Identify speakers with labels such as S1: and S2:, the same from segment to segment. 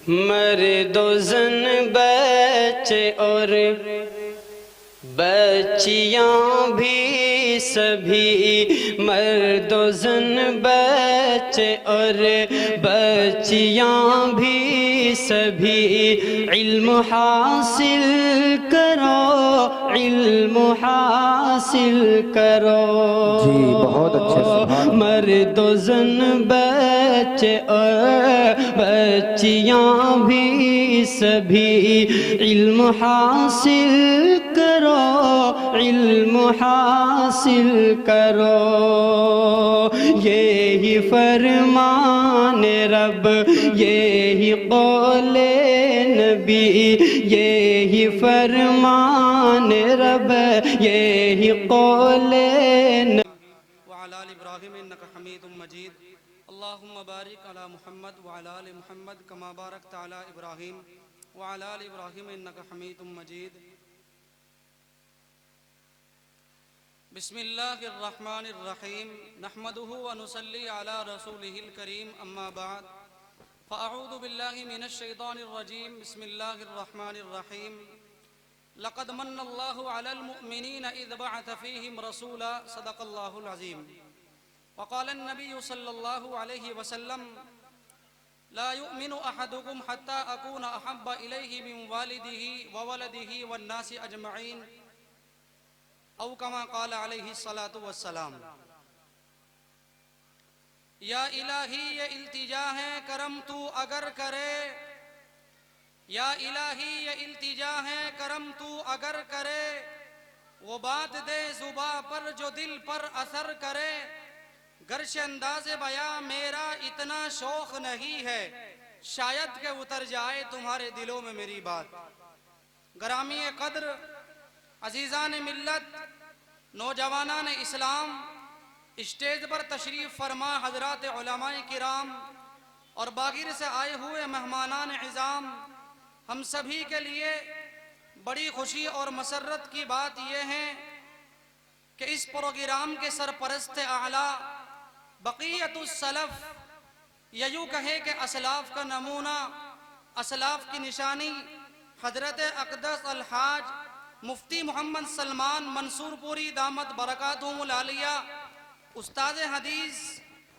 S1: मर्दो ज़न बच्चे और बच्चियाँ भी सभी, मर्दो ज़न बच्चे और बच्चियाँ भी सभी, इल्म हासिल करो, इल्म हासिल करो।
S2: जी बहुत अच्छे, सुभान अल्लाह।
S1: मर्दो ज़न बच्चे और बच्चियाँ भी सभी, इल्म हासिल करो, इल्म हासिल करो। यही फरमान रब, यही कौले नबी, यही फरमान रब, यही कौले नबी।
S3: वअला आलि इब्राहीम इन्नका हमीदुम मजीद। अल्लाहुम्मा बारिक अला मुहम्मद वअला आलि मुहम्मद कमा बारकता अला इब्राहीम वअला आलि इब्राहीम इन्नका हमीदुम मजीद। बिस्मिल्लाहिर रहमानिर रहीम। नहमदुहु व नुसल्ली अला रसूलिहिल करीम, अम्मा बाद। फ़अऊज़ु बिल्लाहि मिनश शैतानिर रजीम। बिस्मिल्लाहिर रहमानिर रहीम। लक़द मन्नल्लाहु अलल मुअमिनीन इज़ बअथ फ़ीहिम रसूला, सदक़ल्लाहुल अज़ीम। वक़ालन नबिय्यु सल्लल्लाहु अलैहि वसल्लम, ला युमिनु अहदुकुम हत्ता अकून अहब्ब इलैहि मिन वालिदिही व वलदिही वन्नासि अजमईन, औ कमा क़ाल अलैहि सलातु वस्सलाम। या इलाही ये इल्तिजा है करम तू अगर करे, या इलाही ये इल्तिजा है करम तू अगर करे, वो बात दे जुबा पर जो दिल पर असर करे। गर्श अंदाज़े बया मेरा इतना शौक़ नहीं है, शायद के उतर जाए तुम्हारे दिलों में मेरी बात। गरामी कद्र अजीज़ान मिल्लत, नौजवानान इस्लाम, स्टेज पर तशरीफ़ फरमा हज़रात उलमाए किराम और बागिर से आए हुए मेहमानान इज़ाम, हम सभी के लिए बड़ी खुशी और मसरत की बात यह है कि इस प्रोग्राम के सरपरस्त आला बक़ियतुस सलफ़, या यूँ कहे कि असलाफ़ का नमूना, असलाफ़ की निशानी हज़रत अक़दस अलहाज मुफ्ती मोहम्मद सलमान मंसूरपुरी दामद बरकातुहुल आलिया, उस्ताद हदीस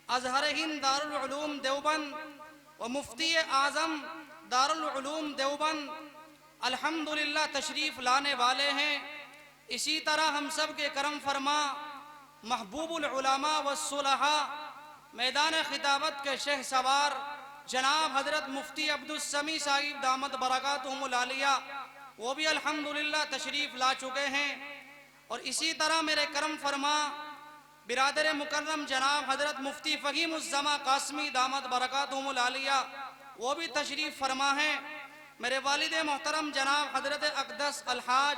S3: अज़हर हिंद दारुल उलूम देवबंद व मुफ्ती आज़म दारुल उलूम देवबंद अल्हम्दुलिल्लाह तशरीफ़ लाने वाले हैं। इसी तरह हम सब के करम फरमा महबूबुल उलमा व सुलहा, मैदान खिताबत के शेख सवार जनाब हज़रत मुफ्ती अब्दुस समी साहिब दामद बरकातुहुल आलिया, वो भी अल्हम्दुलिल्लाह तशरीफ़ ला चुके हैं। और इसी तरह मेरे करम फरमा बिरादर मुकर्रम जनाब हज़रत मुफ्ती फ़हीमुज़्ज़मा कासमी दामद बरकातुहुल आलिया, वो भी तशरीफ़ फरमा हैं। मेरे वालिद मोहतरम जनाब हज़रत अक़दस अलहाज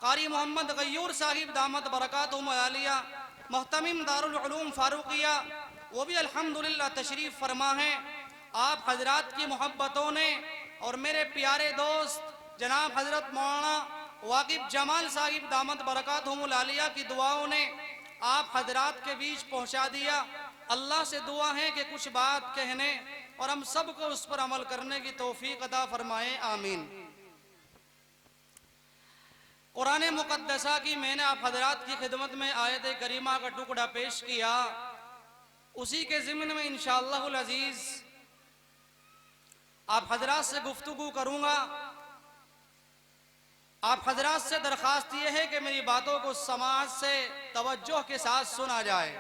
S3: कारी मोहम्मद गयूर साहिब दामद बरकातुहुल आलिया, मोहतमिम दारुल उलूम फ़ारूक़िया, वो भी अल्हम्दुलिल्लाह तशरीफ़ फरमा हैं। आप हज़रात की मोहब्बतों ने और मेरे प्यारे दोस्त जनाब हज़रत मौलाना वाक़िब जमाल साहिब दामद बरकातुहुल आलिया की दुआओं ने आप हज़रात के बीच पहुँचा दिया। अल्लाह से दुआ है कि कुछ बात कहने और हम सब को उस पर अमल करने की तौफीक अता फरमाए, आमीन। कुरान मुक़द्दसा की मैंने आप हज़रात की खिदमत में आयत करीमा का टुकड़ा पेश किया, उसी के ज़िम्न में इंशाअल्लाहुल अज़ीज़ आप हज़रात से गुफ्तगू करूँगा। आप हज़रात से दरख्वास्त ये है कि मेरी बातों को समाज से तवज्जो के साथ सुना जाए।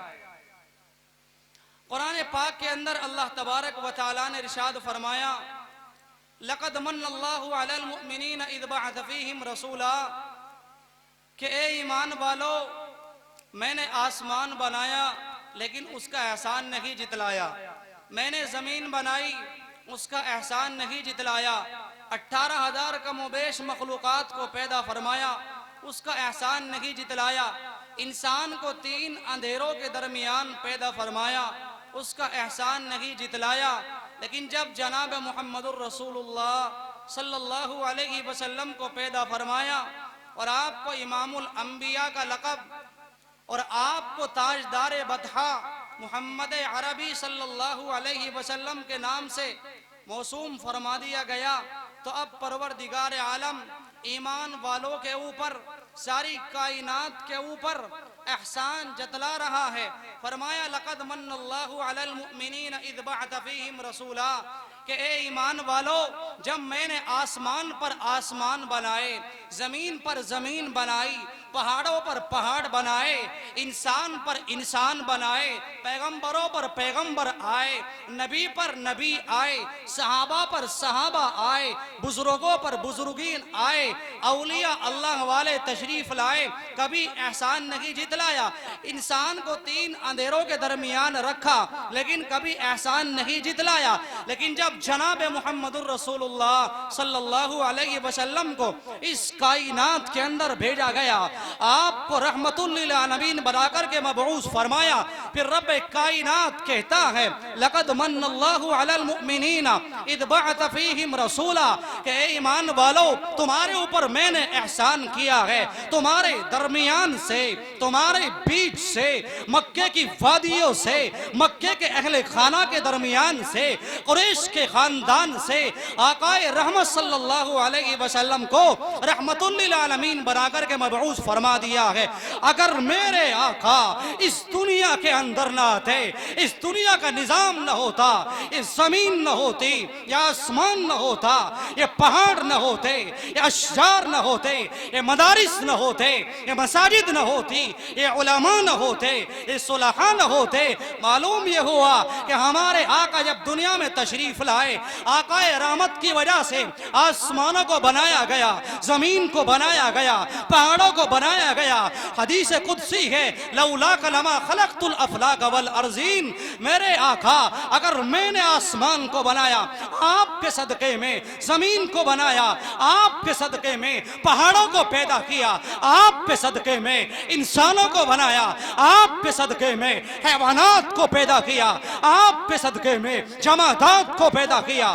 S3: कुरान पाक के अंदर अल्लाह तबारक व तआला ने इरशाद फरमाया, लक़द मन्नल्लाहु अलल मुअमिनीन इज़ बअथ फ़ीहिम रसूला, कि ए ईमान वालो, मैंने आसमान बनाया लेकिन उसका एहसान नहीं जितलाया, मैंने ज़मीन बनाई उसका एहसान नहीं जितलाया, 18,000 कमोबेश मखलूक़ात को पैदा फरमाया उसका एहसान नहीं जितलाया, इंसान को 3 अंधेरों के दरमियान पैदा फरमाया उसका एहसान नहीं जितलाया। लेकिन जब जनाब मुहम्मदुर रसूलुल्लाह सल्लल्लाहु अलैहि वसल्लम को पैदा फरमाया और आपको इमामुल अंबिया का लक़ब और आपको ताजदार बतहा मोहम्मद अरबी सल्लल्लाहु अलैहि वसल्लम के नाम से मौसूम फरमा दिया गया। तो अब परवरदिगार आलम ईमान वालों के ऊपर, सारी कायनात के ऊपर एहसान जतला रहा है। फरमाया लक़द मन्नल्लाहु अलल मुमिनीन इज़ बअथ फ़ीहिम रसूला, कि ए ईमान वालो, जब मैंने आसमान पर आसमान बनाए, जमीन पर जमीन बनाई, पहाड़ों पर पहाड़ बनाए, इंसान पर इंसान बनाए, पैगंबरों पर पैगंबर आए, नबी पर नबी आए, सहाबा पर सहाबा आए, बुजुर्गों पर बुजुर्गीन आए, औलिया अल्लाह वाले तशरीफ लाए, कभी एहसान नहीं जितलाया। इंसान को 3 अंधेरों के दरमियान रखा, लेकिन कभी एहसान नहीं जितलाया। लेकिन जब जनाब मुहम्मदुर रसूलुल्लाह सल्लल्लाहु अलैहि वसल्लम को इस कायनात के अंदर भेजा गया, आपको रहमतुल लिल आलमीन बनाकर के मबऊस फरमाया, फिर रब कायनात कहता है लक़द मन्नल्लाहु अलल मुमिनीना इज़ बअथ फ़ीहिम रसूला, कि ए ईमान वालो, तुम्हारे ऊपर मैंने एहसान किया है, तुम्हारे दरमियान से, तुम्हारे बीच से, मक्के की वादियों से, मक्के के अहले खाना के दरमियान से, कुरैश के खानदान से आकाए रहमत सल्लल्लाहु अलैहि वसल्लम को रहमतुल लिल आलमीन बनाकर के मबऊस फरमा दिया है। अगर मेरे आका इस दुनिया के अंदर ना आते, इस दुनिया का निजाम न होता, इस जमीन न होती, या आसमान न होता, ये पहाड़ न होते, ये अशजार न होते, ये मदारिस न होते, ये मसाजिद न होती, ये उलमा न होते, ये सुलहा न होते, मालूम ये हुआ कि हमारे आका जब दुनिया में तशरीफ लाए, आकाए रहमत की वजह से आसमानों को बनाया गया, जमीन को बनाया गया, पहाड़ों को बनाया गया। हदीस कुदसी है, लौला कलमा खलक़तुल अफ़लाक वल अर्ज़ीन, मेरे आका अगर मैंने आसमान को बनाया आपके सदके में, जमीन को बनाया आपके सदके में, पहाड़ों को पैदा किया आपके सदके में, इंसानों को बनाया आपके सदके में, हैवानात को पैदा किया आपके सदके में, जमादात को पैदा किया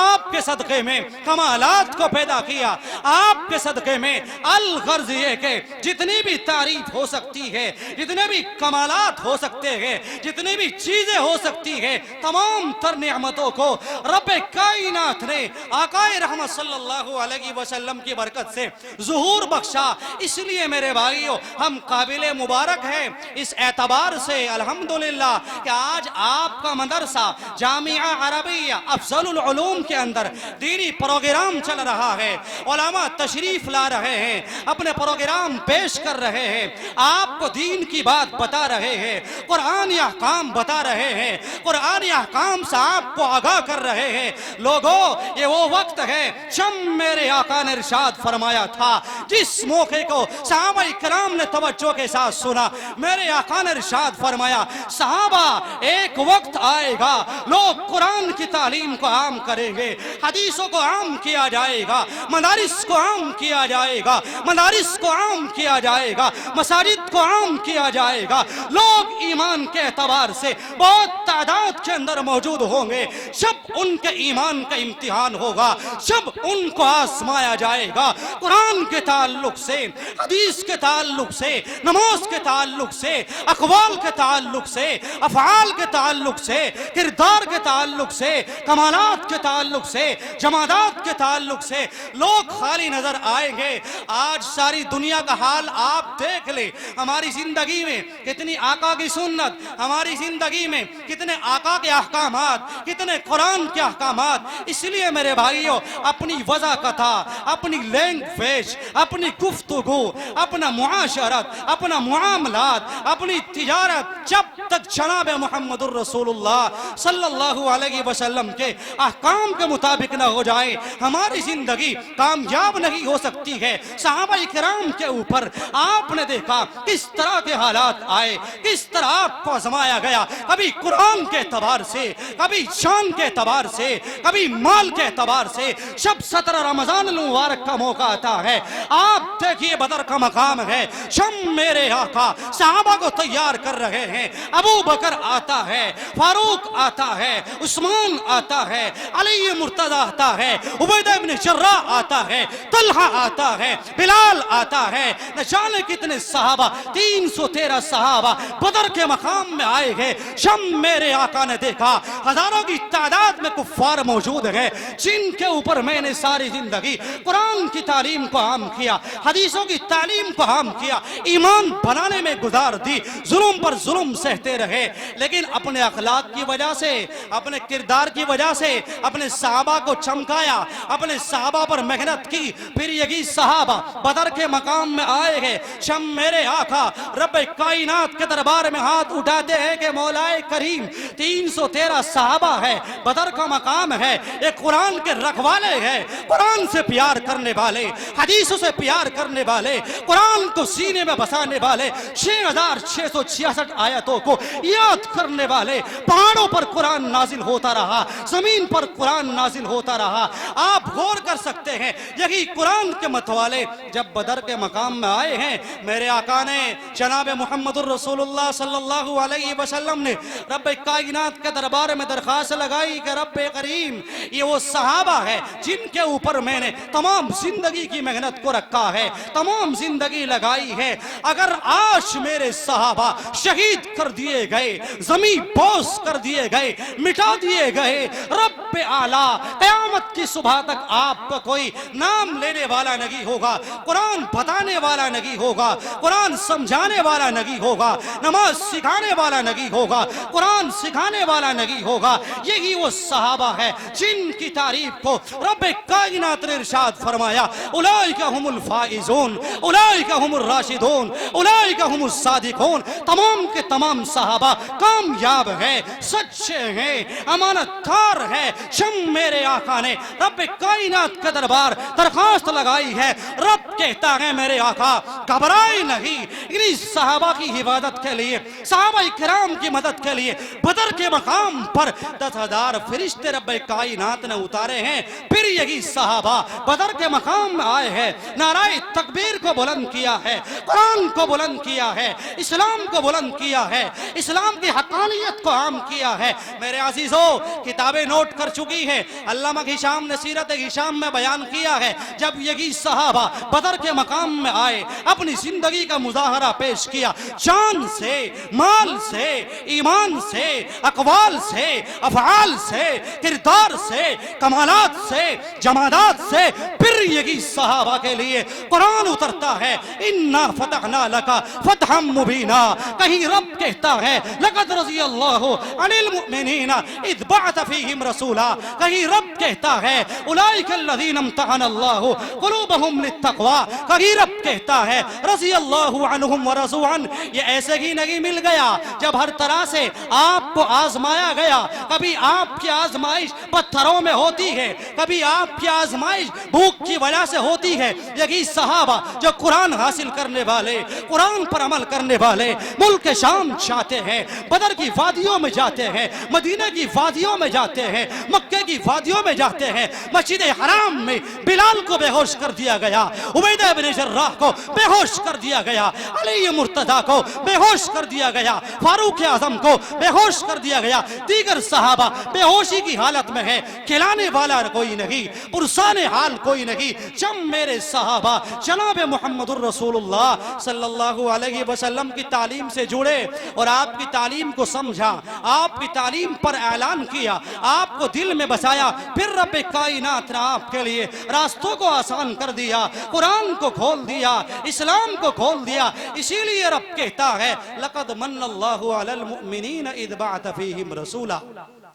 S3: आपके सदके में, कमालात को पैदा किया आपके सदके में। अल गर्ज ये के जितनी भी तारीफ हो सकती है, जितने भी कमालात हो सकते हैं, जितनी भी चीजें हो सकती है, तमाम तर नेमतों को रब कायनात ने आकाए रहमत सल्लल्लाहु अलैहि वसल्लम की बरकत से ज़ुहूर बख्शा। इसलिए मेरे भाइयों, हम काबिल मुबारक हैं इस एतबार से अल्हम्दुलिल्लाह कि आज आपका मदरसा जामिया अरबिया अफजलुल उलूम के अंदर दीनी प्रोग्राम चल रहा है, उलमा तशरीफ ला रहे हैं, अपने प्रोग्राम पेश कर रहे हैं, आपको दीन की बात बता रहे हैं, कुरान या काम बता रहे हैं, कुरान या काम से आपको आगाह कर रहे हैं। लोगों, ये वो वक्त है जब मेरे आका ने इरशाद फरमाया था, जिस मौके को सहाबा इकराम ने तवज्जो के साथ सुना, मेरे आका ने इरशाद फरमाया, सहाबा एक वक्त आएगा लोग कुरान की तालीम को आम करेंगे, हदीसों को आम किया जाएगा, मदारिस को आम किया जाएगा, मदारिस को आम किया जाएगा, मसाजिद को आम किया जाएगा। लोग ईमान के एतबार से बहुत तादाद के अंदर मौजूद होंगे। जब उनके ईमान का इम्तिहान होगा, जब उनको आजमाया जाएगा, कुरान के ताल्लुक से, हदीस के ताल्लुक से, नमाज के ताल्लुक से, अक़वाल के ताल्लुक से, अफ़आल के ताल्लुक से, किरदार के ताल्लुक से, कमालात के ताल्लुक से, जमादात के ताल्लुक से लोग खाली नजर आएंगे। आज सारी दुनिया का हाल आप देख ले, हमारी जिंदगी में कितनी आका की सुन्नत, हमारी जिंदगी में कितने आका के अहकामात, कितने कुरान के अहकामात। इसलिए मेरे भाइयों, अपनी वज़ाकता, अपनी लैंग्वेज, अपनी गुफ्तगू, अपना मुआशरत, अपना मुआमलात, अपनी तिजारत जब तक जनाब मुहम्मदुर रसूलुल्लाह सल्लल्लाहु अलैहि वसल्लम के अहकाम के मुताबिक न हो जाए, हमारी जिंदगी कामयाब नहीं हो सकती है। सहाबा इकराम के ऊपर आपने देखा किस तरह के हालात आए, किस तरह आपको आजमाया गया, कभी कुरान के एतबार से, कभी जान के एतबार से, कभी माल के एतबार से। जब 17 रमजान मुबारक का मौका आता है, आप देखिए बदर का मकाम है, जब मेरे आका सहाबा को तैयार कर रहे हैं, अबू बकर आता है, फारूक आता है, उस्मान आता है, अली मुर्तजा आता है, उबैदा इब्न जर्राह आता है, तलहा आता है, बिलाल आता है, न जाने कितने सहाबा, 313 सहाबा बदर के मकाम में आए हैं। जब मेरे मेरे आका ने देखा हजारों की तादाद में कुफ्फार मौजूद है जिनके ऊपर मैंने सारी जिंदगी कुरान की तालीम को आम किया, हदीसों की तालीम को आम किया, ईमान बनाने में गुजार दी, जुल्म पर जुल्म सहते रहे, लेकिन अपने अखलाक की वजह से, अपने किरदार की वजह से अपने सहाबा को चमकाया, अपने सहाबा पर मेहनत की। फिर यही सहाबा बदर के मकाम में आए हैं। शम मेरे आका रब कायनात के दरबार में हाथ उठाते हैं कि मौलाए करीम 313 सहाबा है, बदर का मकाम है, एक कुरान के रखवाले हैं, कुरान से प्यार करने वाले, हदीसों से प्यार करने वाले, कुरान को सीने में बसाने वाले, 6666 आयतों को याद करने वाले। पहाड़ों पर कुरान नाजिल होता रहा, जमीन पर कुरान नाजिल होता रहा। आप गौर कर सकते हैं, यही कुरान के मतवाले जब बदर के मकाम में आए हैं, मेरे आका ने जनाब मुहम्मदुर रसूलुल्लाह सल्लल्लाहु अलैहि वसल्लम ने रब कायनात के दरबार में दरखास्त लगाई कि रब करीम ये वो सहाबा है जिनके ऊपर मैंने तमाम जिंदगी की मेहनत को रखा है, तमाम जिंदगी लगाई है। अगर आज मेरे सहाबा शहीद कर दिए गए, जमीन बोस कर दिए गए, मिटा दिए गए, रब आला क़यामत की सुबह तक आपका कोई नाम लेने वाला नहीं होगा, कुरान बताने वाला नहीं होगा, कुरान समझाने वाला नहीं होगा, नमाज सिखाने वाला नहीं होगा, कुरान सिखाने वाला नहीं होगा। यही वो सहाबा है जिनकी तारीफ को रब कायनात ने इरशाद फरमाया, उलाइका हुमुल फाइजून, उलाइका हुमुर राशिदून, उलाइका हुमुस सादिकून। तमाम के तमाम सहाबा कामयाब है, सच्चे हैं, अमानतदार है। शम मेरे आका ने रब कायनात के दरबार दरखास्त लगाई है। रब कहता है मेरे आका घबराए नहीं, इन्हीं सहाबा की हिफाजत के लिए, सहाबा इकराम की मदद के लिए बदर के मकाम पर 10,000 फरिश्ते रब कायनात ने उतारे हैं। फिर यही सहाबा बदर के मकाम में आए हैं, नाराए तकबीर को बुलंद किया है, कुरान को बुलंद किया है, इस्लाम को बुलंद किया है, इस्लाम की हकानियत को आम किया है। मेरे अजीजों, किताबें नोट कर चुकी है, अल्लामा हिशाम ने सीरत हिशाम में बयान किया है, जब यही सहाबा बदर के मकाम में आए, अपनी जिंदगी का मुजाहरा पेश किया, जान से, माल से, ईमान से, अकवाल से, अफआल से, किरदार से, कमालात से, जमादात से। फिर यही सहाबा के लिए कुरान उतरता है, इन्ना फतहना लका फतहम मुबीना। कहीं रब कहता है लक़द रज़ियल्लाहु अनिल मुमिनीना इज़ बअथ फ़ीहिम रसूला। कहीं रब कहता है उलाइका अल्लज़ीना इम्तहनल्लाहु क़ुलूबहुम लित्तक़वा। कहीं रब कहता है रज़ियल्लाहु अन्हुम व रज़ू अन। ये ऐसे ही नहीं मिल गया, जब हर तरह से आपको आजमाया गया। कभी आपकी आजमाइश पत्थरों में होती है, कभी आपकी आजमाइश भूख की वजह से होती है। यही सहाबा जो कुरान हासिल करने वाले, कुरान पर अमल करने वाले, मुल्क शाम जाते हैं, बदर की वादियों में जाते हैं, मदीना की वादियों में जाते हैं, मक्के की वादियों में जाते हैं। मस्जिद हराम में बिलाल को बेहोश कर दिया गया, उबैदा इब्न जर्राह को बेहोश कर दिया गया, अली मुर्तजा को बेहोश कर दिया गया, फारूक आजम को बेहोश कर दिया गया। दीगर सहाबा बेहोशी की हालत में है, खिलाने वाला कोई नहीं, पुरसाने हाल कोई नहीं। जब मेरे सहाबा जनाब मुहम्मदुर रसूलुल्लाह सल्लल्लाहु अलैहि वसल्लम की तालीम से जुड़े और आपकी तालीम को समझा, आपकी तालीम पर ऐलान किया, आपको दिल में बसाया, फिर रब कायनात ने आपके लिए रास्तों को आसान कर दिया, कुरान को खोल दिया, इस्लाम को खोल दिया। इसीलिए रब कहता है लक़द मन्नल्लाहु अलल मुमिनीन इज़ बअथ फ़ीहिम रसूला।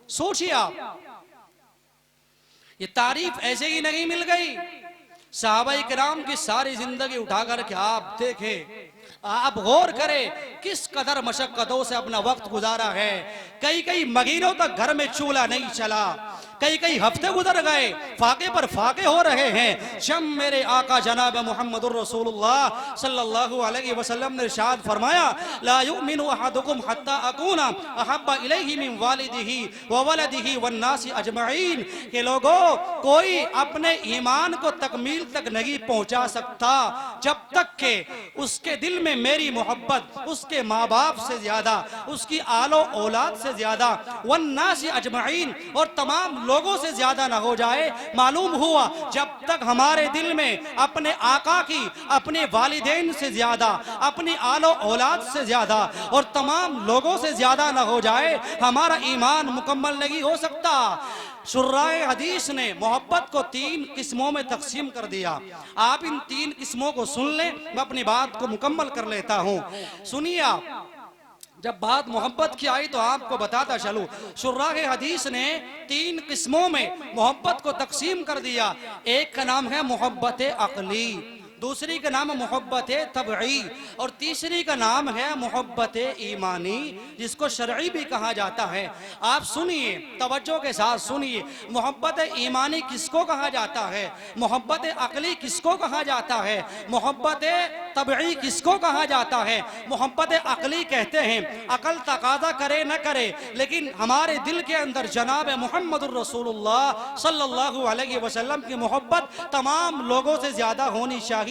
S3: सोचिए आप, ये तारीफ ऐसे ही नहीं मिल गई। सहाबाए किराम की सारी जिंदगी उठाकर के आप देखें, आप गौर करें किस कदर मशक्कतों से अपना वक्त गुजारा है। कई कई महीनों तक घर में चूल्हा नहीं चला, कई कई हफ्ते गुजर गए, फाके पर फाके हो रहे हैं। जब मेरे आका जनाब मुहम्मदुर रसूलुल्लाह सल्लल्लाहु अलैहि वसल्लम ने इरशाद फरमाया, ला युमिनु अहदुकुम हत्ता अकूना अहब्बा इलैहि मिन वालिदिही व वलदिही वन नासी अजमईन। के लोगों, कोई अपने ईमान को तकमील तक नहीं पहुंचा सकता जब तक के उसके दिल में मेरी मोहब्बत उसके माँ बाप से ज्यादा, उसकी आलो औलाद से ज्यादा, वन नासी अजमईन, और तमाम तमाम लोगों से ज्यादा ना हो जाए। मालूम हुआ जब तक हमारे दिल में अपने आका की, अपने वालिदैन से ज्यादा, अपनी आलो औलाद से ज्यादा और तमाम लोगों से ज्यादा ना हो जाए, हमारा ईमान मुकम्मल नहीं हो सकता। शुर्राए हदीस ने मोहब्बत को 3 किस्मों में तकसीम कर दिया। आप इन 3 किस्मों को सुन लें, मैं अपनी बात को मुकम्मल कर लेता हूं। सुनिए आप, जब बात मोहब्बत की आई तो आपको बताता चलूं, शुर्राए हदीस ने 3 किस्मों में मोहब्बत को तकसीम कर दिया। एक का नाम है मोहब्बत अक़ली, दूसरी का नाम मोहब्बत तबई और तीसरी का नाम है मोहब्बत ईमानी, जिसको शरई भी कहा जाता है। आप सुनिए, तवज्जो के साथ सुनिए, मोहब्बत ईमानी किसको कहा जाता है, मोहब्बत अक़ली किसको कहा जाता है, मोहब्बत तबई किसको कहा जाता है। मोहब्बत अक़ली कहते हैं अकल तकाजा करे न करे, लेकिन हमारे दिल के अंदर जनाब मुहम्मदुर रसूलुल्लाह सल्लल्लाहु अलैहि वसल्लम की मोहब्बत तमाम लोगों से ज्यादा होनी चाहिए,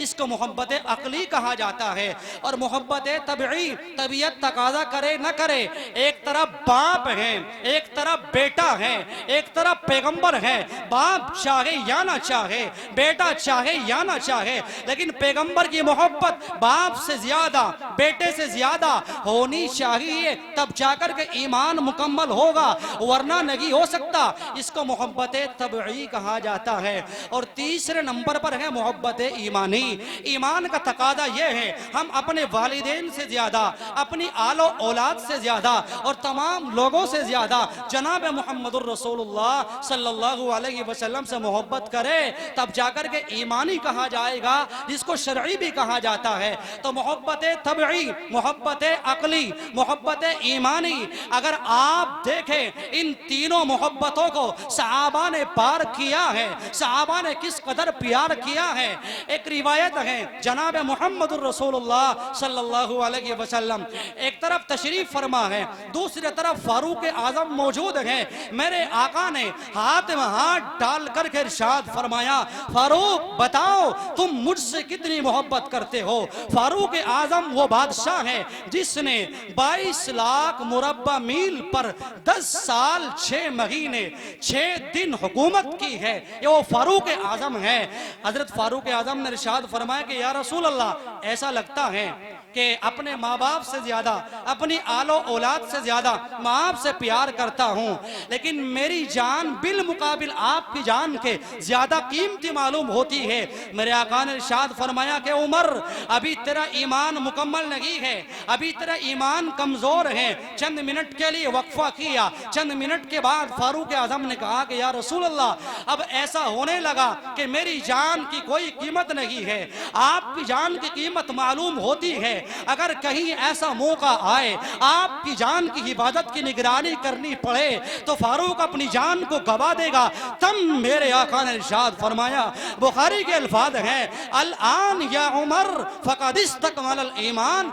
S3: इसको मोहब्बत अक़ली कहा जाता है। और मोहब्बत तबई, तबीयत तकाजा करे न करे, एक तरफ बाप है, एक तरफ बेटा है, एक तरफ पैगंबर है। बाप चाहे या ना चाहे, बेटा चाहे या ना चाहे, लेकिन पैगंबर की मोहब्बत बाप से ज्यादा, बेटे से ज्यादा होनी चाहिए, तब जाकर के ईमान मुकम्मल होगा, वरना नहीं हो सकता। इसको मोहब्बत तबई कहा जाता है। और तीसरे नंबर पर है मोहब्बत ईमानी। ईमान का तकादा यह है हम अपने वालिदैन से ज्यादा, अपनी आलो औलाद से ज्यादा और तमाम लोगों से ज्यादा जनाब मुहम्मदुर रसूलुल्लाह सल्लल्लाहु अलैहि वसल्लम से मोहब्बत करें, तब जाकर के ईमानी कहा जाएगा, जिसको शरई भी कहा जाता है। तो मोहब्बत तबई, मोहब्बत अक़ली, मोहब्बत ईमानी, अगर आप देखें इन तीनों मोहब्बतों को सहाबा ने पार किया है, सहाबा ने किस कदर प्यार किया है। एक रिवायत है जनाब मुहम्मदुर रसूलुल्लाह सल्लल्लाहु अलैहि वसल्लम एक तरफ तशरीफ फरमा है, दूसरी तरफ फारूक आजम मौजूद है। मेरे आका ने हाथ में हाथ डाल करके इरशाद फरमाया, फारूक बताओ तुम मुझसे कितनी मोहब्बत करते हो। फारूक आजम वो बादशाह है जिसने 22 लाख मुरब्बा मील पर 10 साल 6 महीने 6 दिन हुकूमत की है, ये वो फारूक आजम है। हजरत फारूक आजम ने इरशाद फरमाया कि या रसूल अल्लाह, ऐसा लगता है कि अपने माँ बाप से ज्यादा, अपनी आलो औलाद से ज्यादा मैं आपसे प्यार करता हूँ, लेकिन मेरी जान बिल मुकाबिल आपकी जान के ज्यादा कीमती मालूम होती है। मेरे आका ने इरशाद फरमाया कि उमर, अभी तेरा ईमान मुकम्मल नहीं है, अभी तेरा ईमान कमजोर है। चंद मिनट के लिए वक्फा किया, चंद मिनट के बाद फारूक आजम ने कहा कि या रसूल अल्लाह, अब ऐसा होने लगा कि मेरी जान की कोई कीमत नहीं है, आपकी जान की कीमत मालूम होती है। अगर कहीं ऐसा मौका आए आपकी जान की हिफाजत की निगरानी करनी पड़े तो फारूक अपनी जान को गवा देगा। तब मेरे आका ने इरशाद फरमाया, बुखारी के अल्फाज हैं, अल आन या उमर फक़द इस्तकमल ईमान,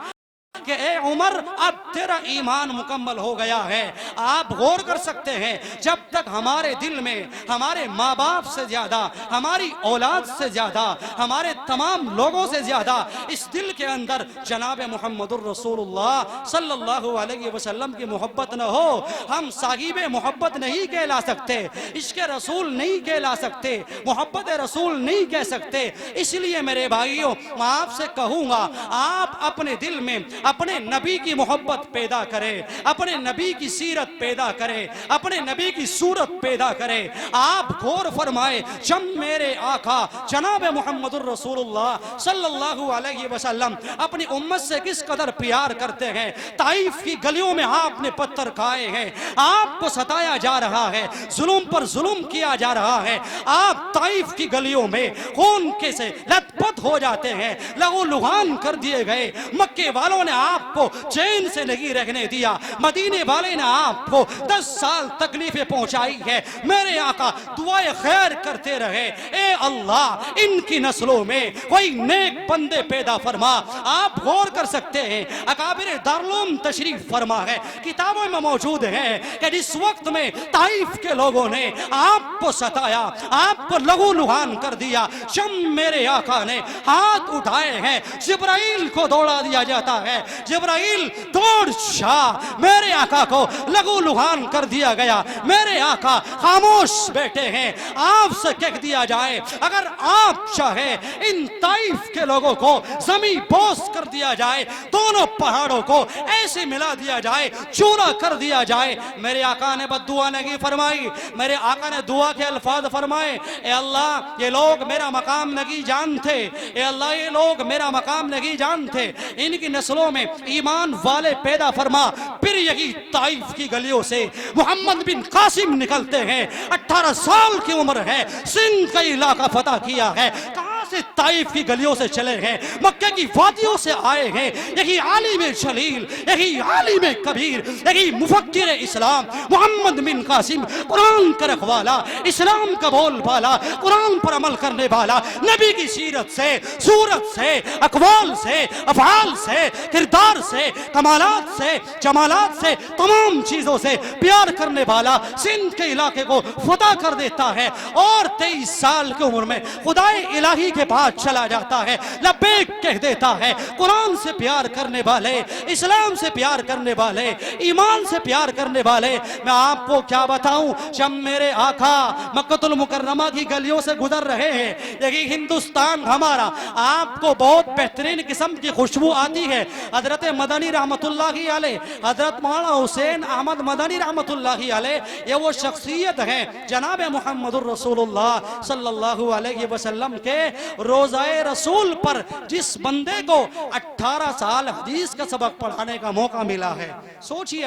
S3: कि ए उमर अब तेरा ईमान मुकम्मल हो गया है। आप गौर कर सकते हैं, जब तक हमारे दिल में हमारे माँ बाप से ज्यादा, हमारी औलाद से ज्यादा, हमारे तमाम लोगों से ज्यादा इस दिल के अंदर जनाब मुहम्मदुर रसूलुल्लाह सल्लल्लाहु अलैहि वसल्लम की मोहब्बत न हो, हम साहिब मोहब्बत नहीं कहला सकते, इश्क़ रसूल नहीं कहला सकते, मोहब्बत रसूल नहीं कह सकते। इसलिए मेरे भाइयों, मैं आपसे कहूँगा, आप अपने दिल में अपने नबी की मोहब्बत पैदा करें, अपने नबी की सीरत पैदा करें, अपने नबी की सूरत पैदा करें। आप गौर फरमाए, जब मेरे आका जनाब मुहम्मदुर रसूलुल्लाह सल्लल्लाहु अलैहि वसल्लम अपनी उम्मत से किस कदर प्यार करते हैं। ताइफ की गलियों में आपने पत्थर खाए हैं, आपको सताया जा रहा है, जुल्म पर जुल्म किया जा रहा है, आप ताइफ की गलियों में खून के से लथपथ हो जाते हैं, लहू लुहान कर दिए गए। मक्के वालों ने आपको चैन से नहीं रहने दिया, मदीने वाले ने आपको 10 साल तकलीफें पहुंचाई है। मेरे आका दुआए खैर करते रहे, ए अल्लाह इनकी नस्लों में कोई नेक बंदे पैदा फरमा। आप गौर कर सकते हैं, अकाबिर दारुल तशरीफ फरमा है, किताबों में मौजूद है कि जिस वक्त में ताइफ के लोगों ने आपको सताया, आपको लहू लुहान कर दिया, जब मेरे आका ने हाथ उठाए हैं, जिब्राइल को दौड़ा दिया जाता है, जिब्राइल दौड़ शाह, मेरे आका को लघु लुहान कर दिया गया। मेरे आका खामोश बैठे हैं। आपसे कह दिया जाए अगर आप चाहे इन ताइफ के लोगों को जमीन बोस कर दिया जाए, दोनों पहाड़ों को ऐसे मिला दिया जाए, चूरा कर दिया जाए। मेरे आका ने बद्दुआ नहीं फरमाई, मेरे आका ने दुआ के अल्फाज फरमाए, ए अल्लाह ये लोग मेरा मकाम नहीं जानते, ए अल्लाह ये लोग मेरा मकाम नहीं जानते, इनकी नस्लों में ईमान वाले पैदा फरमा। फिर यही ताइफ की गलियों से मोहम्मद बिन कासिम निकलते हैं। 18 साल की उम्र है, सिंध का इलाका फतह किया है। कहां से ताइफ की गलियों से चले हैं, मक्के की वादियों से आए हैं। यही आलिम जलील, यही आलिम कबीर, यही मुफक्किर इस्लाम मोहम्मद बिन कासिम, कुरान का रखवाला, इस्लाम का बोल वाला, कुरान पर अमल करने वाला, नबी की सीरत से, सूरत से, अकवाल से, अफआल से, किरदार से, कमालात से, जमालात से, तमाम चीजों से प्यार करने वाला सिंध के इलाके को फतह कर देता है और 23 साल की उम्र में खुदाए इलाही के पास चला जाता है, लब्बैक कह देता है। कुरान से प्यार करने वाले, इस्लाम से प्यार करने वाले, ईमान से प्यार करने वाले, मैं आपको क्या बताऊं, जब मेरे आका मक्कतुल मुकर्रमा की गलियों से गुजर रहे हैं, यही हिंदुस्तान हमारा, आपको बहुत बेहतरीन किस्म की खुशबू आती है। हजरत मदनी रहमतुल्लाहि अलैह, हजरत मौलाना हुसैन अहमद मदनी रहमतुल्लाहि अलैह, ये वो शख्सियत है जनाब मुहम्मदुर रसूलुल्लाह सल्लल्लाहु अलैहि वसल्लम के रोज़ाए रसूल पर जिस बंदे को 18 साल हदीस का सबक पढ़ाने का मौका मिला है। सोचिए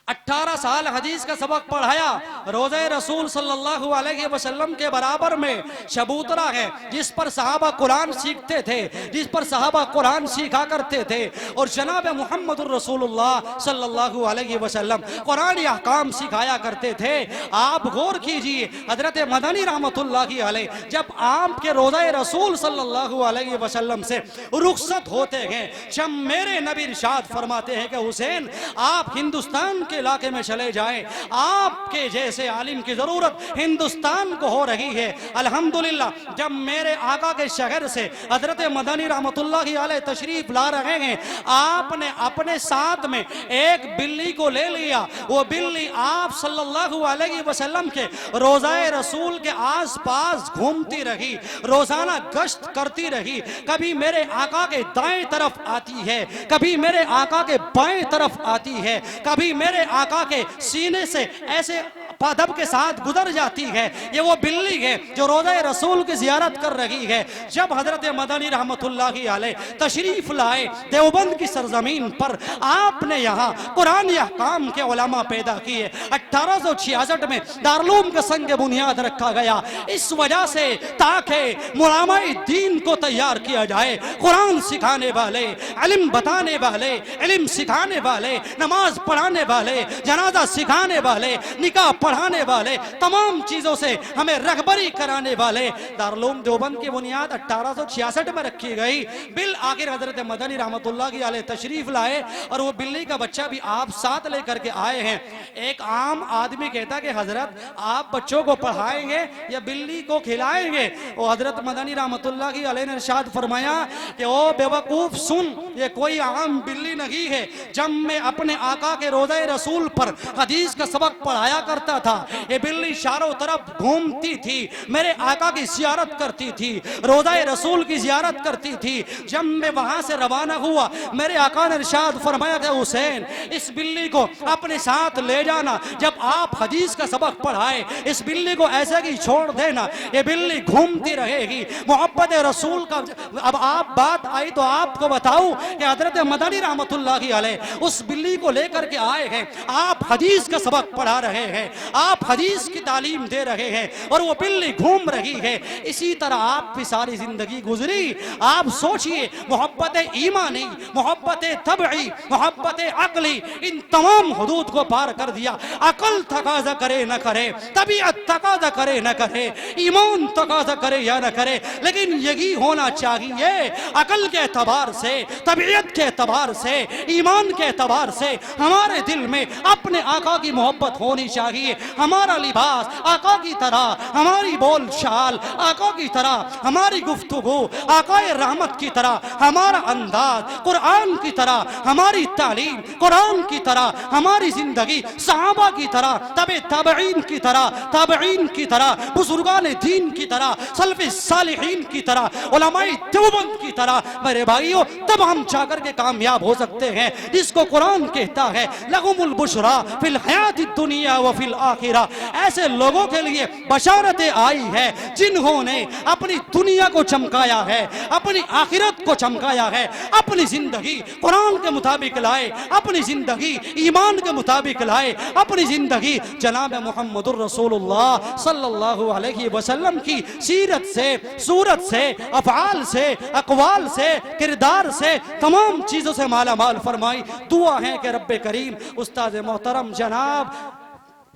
S3: 18 साल हदीस का सबक पढ़ाया, रोज़े रसूल सल्लल्लाहु अलैहि वसल्लम के बराबर में शबूतरा है जिस पर सहाबा कुरान सीखते थे, जिस पर सहाबा कुरान सीखा करते थे और जनाब मुहम्मदुर रसूलुल्लाह सल्लल्लाहु अलैहि वसल्लम कुरानी अहकाम सिखाया करते थे। आप गौर कीजिए, हजरत मदनी रहमतुल्लाहि अलैह जब आपके रोज़े रसूल सल्लल्लाहु अलैहि वसल्लम से रुखसत होते हैं, जब मेरे नबी इरशाद फरमाते हैं कि हुसैन आप हिंदुस्तान के इलाके में चले जाएं, आपके जैसे आलिम की जरूरत हिंदुस्तान को हो रही है। अल्हम्दुलिल्लाह जब मेरे आका के शहर से हजरत मदनी रहमतुल्लाहि अलैह तशरीफ ला रहे हैं, आपने अपने साथ में एक बिल्ली को ले लिया। वो बिल्ली आप सल्लल्लाहु अलैहि वसल्लम के रोज़ाए रसूल के आसपास घूमती रही, रोजाना गश्त करती रही। कभी मेरे आका के दाएं तरफ आती है, कभी मेरे आका के बाएं तरफ आती है, कभी मेरे आका के सीने से ऐसे पादब के साथ गुजर जाती है। ये वो बिल्ली है जो रोज़े रसूल की जियारत कर रही है। जब हजरत मदनी रहमतुल्लाहि अलैह तशरीफ लाए देवबंद की सरजमीन पर, आपने यहाँ कुरानी अहकाम के उलमा पैदा किए। 1866 में दारुल का संग बुनियाद रखा गया, इस वजह से ताकि मुलामाए दीन को तैयार किया जाए। कुरान सिखाने वाले, इल्म बताने वाले, इल्म सिखाने वाले, नमाज पढ़ाने वाले, जनाजा सिखाने वाले, निकाह पढ़ाने वाले, तमाम चीजों से हमें रहबरी कराने वाले दारुल देवबंद की बुनियाद 1866 में रखी गई। बिल आखिर हजरत मदनी रहमतुल्लाहि अलैह तशरीफ लाए और वो बिल्ली का बच्चा भी आप साथ लेकर के आए हैं। एक आम आदमी कहता कि हजरत आप बच्चों को पढ़ाएंगे या बिल्ली को खिलाएंगे? वो हजरत मदनी रहमतुल्लाहि अलैह ने इरशाद फरमाया कि ओ बेवकूफ सुन, ये कोई आम बिल्ली नहीं है। जब मैं अपने आका के रोज़े रसूल पर हदीस का सबक पढ़ाया करता था, ये बिल्ली चारों तरफ घूमती थी, मेरे आका की जियारत करती थी, रोज़ाए रसूल की जियारत करती थी। जब मैं वहां से रवाना हुआ, मेरे आका ने इरशाद फरमाया कि हुसैन इस बिल्ली को अपने साथ ले जाना, जब आप हदीस का सबक पढ़ाए इस बिल्ली को ऐसे ही छोड़ देना, ये बिल्ली घूमती रहेगी। मोहब्बत रसूल का अब आप बात आई तो आपको बताऊं कि हजरत मदनी रहमतुल्लाहि अलैह उस बिल्ली को लेकर के आए हैं। आप हदीस का सबक पढ़ा रहे हैं, आप हदीस की तालीम दे रहे हैं और वो बिल्ली घूम रही है। इसी तरह आपकी सारी जिंदगी गुजरी। आप सोचिए, मोहब्बत ईमानी, मोहब्बत तबई, मोहब्बत अकली, इन तमाम हुदूद को पार कर दिया। अकल तकाजा करे न करे, तबीयत तकाजा करे न करे, ईमान तकाजा करे या न करे, लेकिन यही होना चाहिए अकल के एतबार से, तबीयत के एतबार से, ईमान के एतबार से हमारे दिल में अपने आका की मोहब्बत होनी चाहिए। हमारा लिबास आका की तरह, हमारी बोल चाल आका की तरह, हमारी गुफ्तगू आकाए रहमत की तरह, हमारा अंदाज कुरान की तरह, हमारी तालीम कुरान की तरह, हमारी जिंदगी सहाबा की तरह, तबे ताबईन की तरह, ताबईन की तरह, बुजुर्गान दीन की तरह, सलफ़े सालिहीन की तरह, उलमाए देवबंद की तरह। मेरे भाइयों, तब हम जाकर के कामयाब हो सकते हैं। जिसको कुरान कहता है लहुमुल बुशरा फिल हयाति दुनिया व फिल आखिरा, ऐसे लोगों के लिए बशारतें आई है जिन्होंने अपनी दुनिया को चमकाया है, अपनी आखिरत को चमकाया है, अपनी जिंदगी कुरान के मुताबिक लाए, अपनी जिंदगी ईमान के मुताबिक लाए, अपनी जिंदगी जनाब मुहम्मदुर रसूलुल्लाह सल्लल्लाहु अलैहि वसल्लम की सीरत से, सूरत से, अफ़आल से, अक़वाल से, किरदार से, तमाम चीज़ों से माला माल फरमाई। दुआ है कि रब्बे करीम उस्ताद मोहतरम जनाब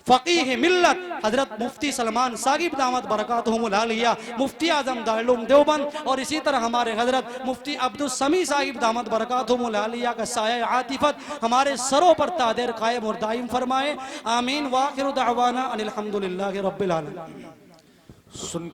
S3: फ़क़ीह मिल्लत हज़रत मुफ्ती सलमान साहिब दामद बरकातुहुमुल आलिया, मुफ्ती आज़म दारुल उलूम देवबंद, और इसी तरह हमारे हज़रत मुफ्ती अब्दुल समी साहिब दामद बरकातुहुमुल आलिया का साया आतिफत हमारे सरों पर तादेर कायम और दायम फरमाए। आमीन। व आखिरु दअवाना अनिल हम्दुलिल्लाहि रब्बिल आलमीन।